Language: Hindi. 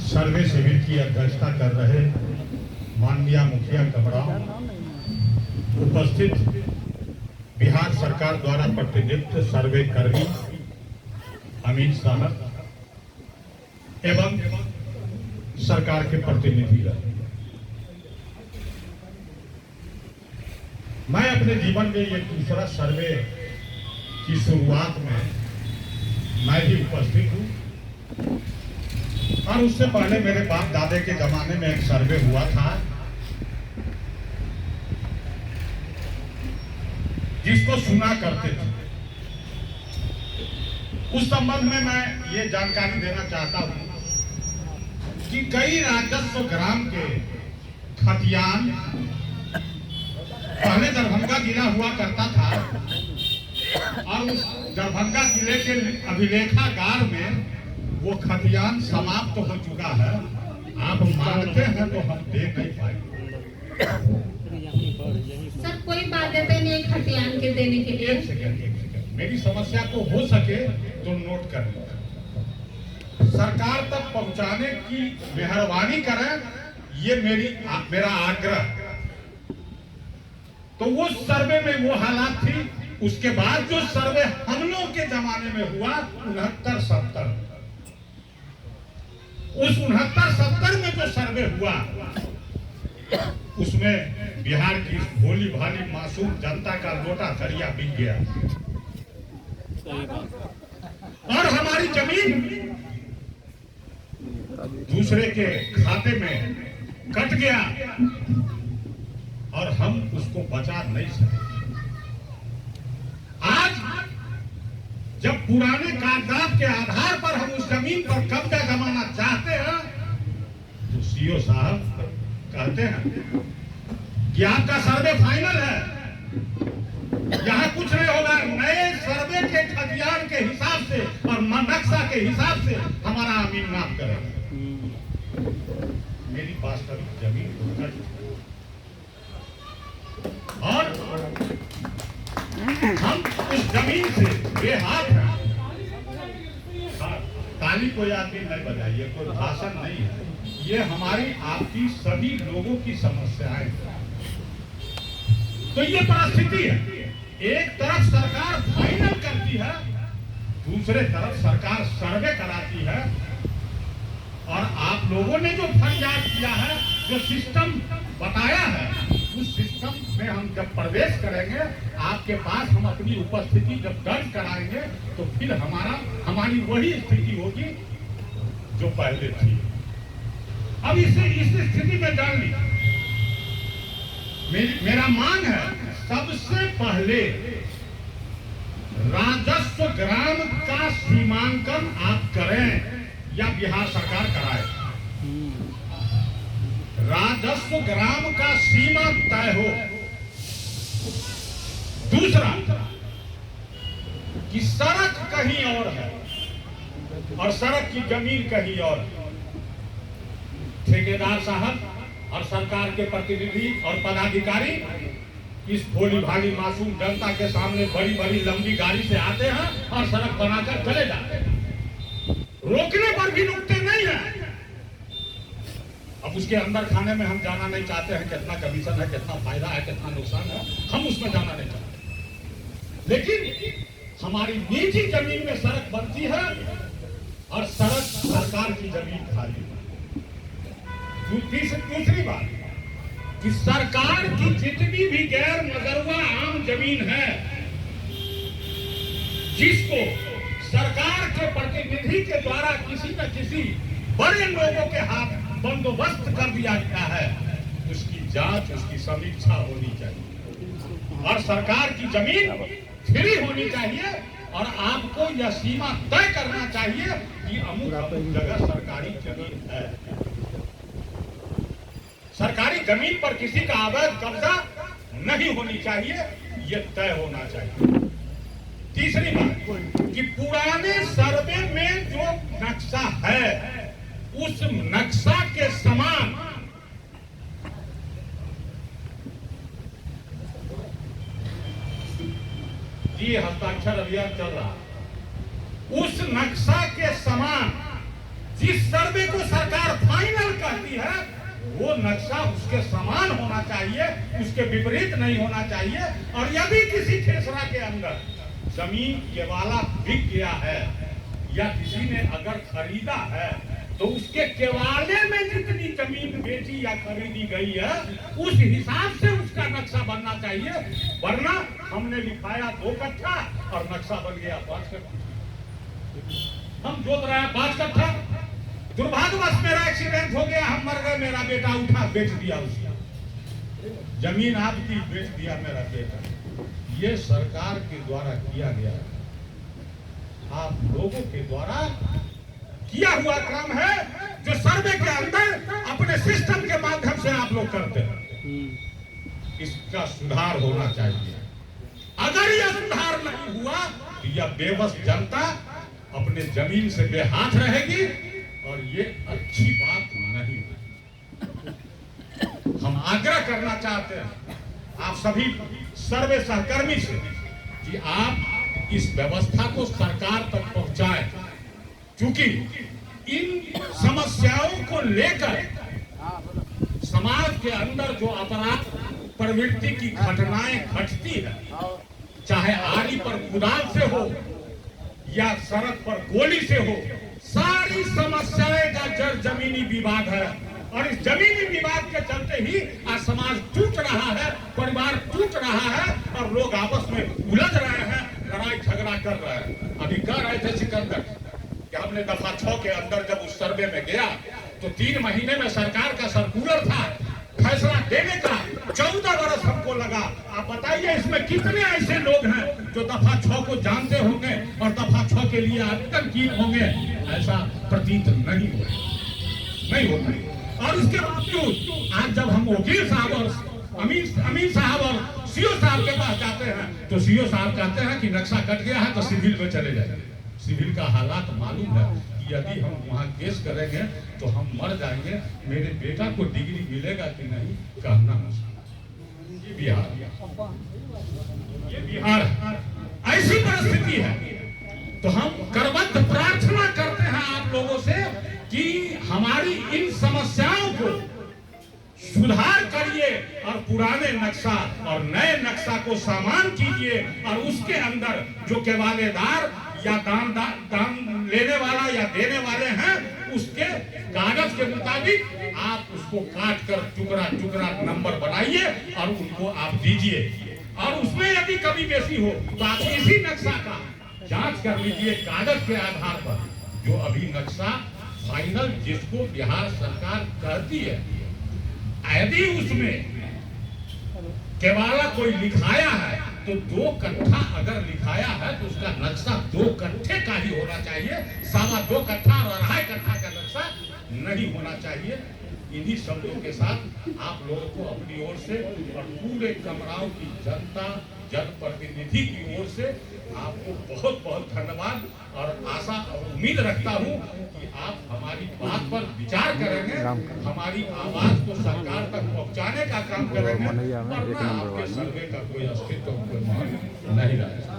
सर्वे शिविर की अध्यक्षता कर रहे माननीय मुखिया कमराव, उपस्थित बिहार सरकार द्वारा प्रतिनियुक्त सर्वे कर्मी अमित साहब एवं सरकार के प्रतिनिधि। मैं अपने जीवन में ये दूसरा सर्वे की शुरुआत में मैं भी उपस्थित हूँ और उससे पहले मेरे बाप दादे के जमाने में एक सर्वे हुआ था जिसको सुना करते थे। उस संबंध में मैं ये जानकारी देना चाहता हूं कि कई राजस्व ग्राम के खतियान पहले दरभंगा जिला हुआ करता था और उस दरभंगा जिले के अभिलेखागार में वो खतियान समाप्त हो चुका है। आप मानते हैं तो हम दे नहीं पाएंगे। सर कोई बाध्यता नहीं खतियान के देने के लिए। एक सेकंड, मेरी समस्या को हो सके तो नोट कर लीजिए। सरकार तक पहुंचाने की मेहरबानी करें, ये मेरा आग्रह। तो वो सर्वे में वो हालात थी। उसके बाद जो सर्वे हम लोग के जमाने में हुआ 69-70, उस 69-70 में जो सर्वे हुआ उसमें बिहार की भोली भाली मासूम जनता का लोटा थरिया बिक गया और हमारी जमीन दूसरे के खाते में कट गया और हम उसको बचा नहीं सके। आज जब पुराने कागजात के आधार पर हम उस जमीन पर कब्जा जमाना चाहते हैं तो सीओ साहब कहते हैं कि आपका सर्वे फाइनल है, यहाँ कुछ नहीं होगा। नए सर्वे के खतियान के हिसाब से और नक्शा के हिसाब से हमारा अमीन माफ करेगा। मेरी वास्तविक जमीन को कट और हम उस जमीन से बेहाथ हैं। ताली कोई आदमी नहीं बजाइए, कोई भाषण नहीं है, ये हमारी आपकी सभी लोगों की समस्याएं। तो ये परिस्थिति है। एक तरफ सरकार फाइनल करती है, दूसरे तरफ सरकार सर्वे कराती है और आप लोगों ने जो फरियाद किया है, जो सिस्टम बताया है, उस सिस्टम में हम जब प्रवेश करेंगे आपके पास, हम अपनी उपस्थिति जब दर्ज कराएंगे तो फिर हमारी वही स्थिति होगी जो पहले थी। अब इस स्थिति में जान लीजिए, मेरा मांग है सबसे पहले राजस्व ग्राम का सीमांकन आप करें या बिहार सरकार कराए। राजस्व ग्राम का सीमा तय हो। दूसरा कि सड़क कहीं और है और सड़क की जमीन कहीं और है। ठेकेदार साहब और सरकार के प्रतिनिधि और पदाधिकारी इस भोली भाली मासूम जनता के सामने बड़ी बड़ी लंबी गाड़ी से आते हैं और सड़क बनाकर चले जाते हैं, रोकने पर भी रुकते नहीं है। अब उसके अंदर खाने में हम जाना नहीं चाहते हैं, कितना कमीशन है, कितना फायदा है, कितना नुकसान है, हम उसमें जाना नहीं चाहते। लेकिन हमारी निजी जमीन में सड़क बनती है और सड़क सरकार की जमीन खाली है। दूसरी बात कि सरकार की जितनी भी गैर मजरूआ आम जमीन है, जिसको सरकार के प्रतिनिधि के द्वारा किसी न किसी बड़े लोगों के हाथ बंदोबस्त कर दिया गया है, उसकी जांच, उसकी समीक्षा होनी चाहिए और सरकार की जमीन फ्री होनी चाहिए और आपको यह सीमा तय करना चाहिए कि अमुक जगह सरकारी जमीन है। सरकारी जमीन पर किसी का अवैध कब्जा नहीं होनी चाहिए, यह तय होना चाहिए। तीसरी बात कि पुराने सर्वे में जो नक्शा है उस नक्शा के समान ये हस्ताक्षर अभियान चल रहा, उस नक्शा के समान जिस सर्वे को सरकार वो नक्शा उसके समान होना चाहिए, उसके विपरीत नहीं होना चाहिए। और यदि किसी खेसरा के अंदर जमीन केवाला बिक गया है या किसी ने अगर खरीदा है तो उसके केवाले में जितनी जमीन बेची या खरीदी गई है उस हिसाब से उसका नक्शा बनना चाहिए। वरना हमने लिखाया 2 कट्ठा और नक्शा बन गया 5 कट्ठा। हम जोत रहे हैं 5 कट्ठा, दुर्भाग्यवश मेरा एक्सीडेंट हो गया, हम मर गए, मेरा बेटा उठा बेच दिया, उसकी जमीन आपकी बेच दिया मेरा बेटा। ये सरकार के द्वारा किया गया है, आप लोगों के द्वारा किया हुआ काम है जो सर्वे के अंदर अपने सिस्टम के माध्यम से आप लोग करते हैं। इसका सुधार होना चाहिए। अगर यह सुधार नहीं हुआ तो यह बेबस जनता अपने जमीन से बेहाथ रहेगी और ये अच्छी बात नहीं है। हम आग्रह करना चाहते हैं आप सभी सर्वे सहकर्मी से कि आप इस व्यवस्था को सरकार तक पहुंचाएं, क्योंकि इन समस्याओं को लेकर समाज के अंदर जो अपराध प्रवृत्ति की घटनाएं घटती है, चाहे आरी पर कुदाल से हो या सड़क पर गोली से हो, सारी समस्याएं का जड़ जमीनी विवाद है। और इस जमीनी विवाद के चलते ही आज समाज टूट रहा है, परिवार टूट रहा है और लोग आपस में उलझ रहे हैं, लड़ाई झगड़ा कर रहे हैं। अभी कह रहे थे सिकंदर कि हमने दफा 6 के अंदर जब उस सर्वे में गया तो 3 महीने में सरकार का सर्कुलर था फैसला देने का, 14 बरस हमको लगा। आप बताइए इसमें कितने ऐसे लोग हैं जो दफा 6 को जानते होंगे और दफा 6 के लिए आवेदन किए होंगे? ऐसा प्रतीत नहीं होता। और इसके बावजूद आज जब हम वकील साहब और अमीन साहब और सीओ साहब के पास जाते हैं तो सीओ साहब कहते हैं कि नक्शा कट गया है तो सिविल में चले जाएंगे। सिविल का हालात मालूम है कि यदि हम वहाँ केस करेंगे तो हम मर जाएंगे, मेरे बेटा को डिग्री मिलेगा कि नहीं कहना मुश्किल। ये बिहार ऐसी परिस्थिति है। तो हम करबद्ध प्रार्थना करते हैं आप लोगों से कि हमारी इन समस्याओं को सुधार करिए और पुराने नक्शा और नए नक्शा को समान कीजिए और उसके अंदर जो केवालेदार या दान लेने वाला या देने वाले हैं उसके कागज के मुताबिक आप उसको काट कर टुकड़ा टुकड़ा नंबर बनाइए और उनको आप दीजिए। और उसमें यदि कमी बेसी हो तो आप इसी नक्शा का जांच कर लीजिए कागज के आधार पर। जो अभी नक्शा फाइनल जिसको बिहार सरकार कहती है, यदि उसमें केवाला कोई लिखाया है तो 2 कट्ठा अगर लिखाया है तो उसका नक्शा 2 कट्ठे का ही होना चाहिए, 2.25 कट्ठा और 2.5 कट्ठा का नक्शा नहीं होना चाहिए। इन्हीं शब्दों के साथ आप लोगों को अपनी ओर से और पूरे कमराव की जनता जनप्रतिनिधि की ओर से आपको बहुत बहुत धन्यवाद और आशा और उम्मीद रखता हूं कि आप हमारी बात पर विचार करेंगे, हमारी आवाज को सरकार तक पहुंचाने का काम करेंगे, वरना आपके सर्वे का कोई अस्तित्व कोई महत्व नहीं रहेगा।